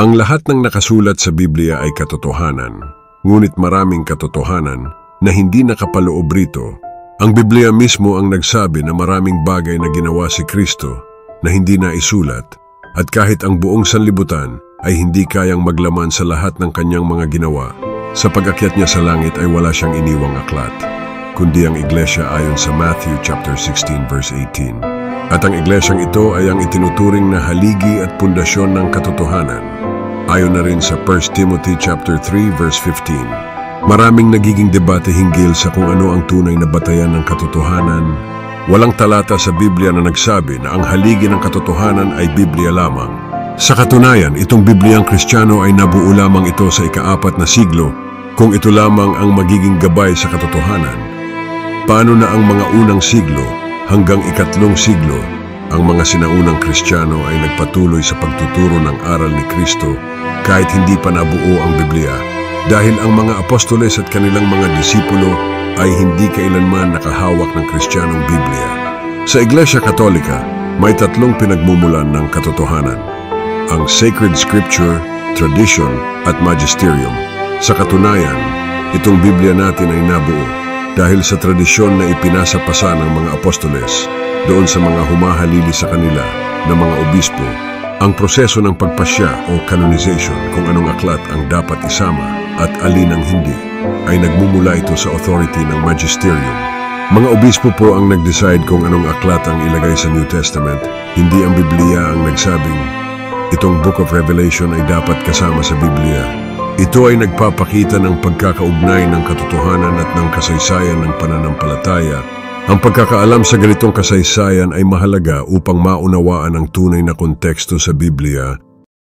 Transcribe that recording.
Ang lahat ng nakasulat sa Biblia ay katotohanan, ngunit maraming katotohanan na hindi nakapaloob rito. Ang Biblia mismo ang nagsabi na maraming bagay na ginawa si Kristo na hindi naisulat, at kahit ang buong sanlibutan ay hindi kayang maglaman sa lahat ng kanyang mga ginawa. Sa pag-akyat niya sa langit ay wala siyang iniwang aklat, kundi ang iglesia ayon sa Matthew chapter 16 verse 18. At ang iglesyang ito ay ang itinuturing na haligi at pundasyon ng katotohanan, ayon na rin sa 1 Timothy chapter 3 verse 15. Maraming nagiging debate hinggil sa kung ano ang tunay na batayan ng katotohanan. Walang talata sa Biblia na nagsabi na ang haligi ng katotohanan ay Biblia lamang. Sa katunayan, itong Bibliang Kristiyano ay nabuo lamang ito sa ika-4 na siglo kung ito lamang ang magiging gabay sa katotohanan. Paano na ang mga unang siglo hanggang ika-3 siglo, ang mga sinaunang Kristiyano ay nagpatuloy sa pagtuturo ng aral ni Kristo kahit hindi pa nabuo ang Biblia, dahil ang mga apostoles at kanilang mga disipulo ay hindi kailanman nakahawak ng Kristiyanong Biblia. Sa Iglesia Katolika, may 3 pinagmumulan ng katotohanan: ang Sacred Scripture, Tradition, at Magisterium. Sa katunayan, itong Biblia natin ay nabuo dahil sa tradisyon na ipinasa-pasa ng mga apostoles doon sa mga humahalili sa kanila na mga obispo. Ang proseso ng pagpasya o canonization kung anong aklat ang dapat isama at alin ang hindi, ay nagmumula ito sa authority ng Magisterium. Mga obispo po ang nag-decide kung anong aklat ang ilagay sa New Testament, hindi ang Biblia ang nagsabing itong Book of Revelation ay dapat kasama sa Biblia. Ito ay nagpapakita ng pagkakaugnay ng katotohanan at ng kasaysayan ng pananampalataya. Ang pagkakaalam sa ganitong kasaysayan ay mahalaga upang maunawaan ang tunay na konteksto sa Biblia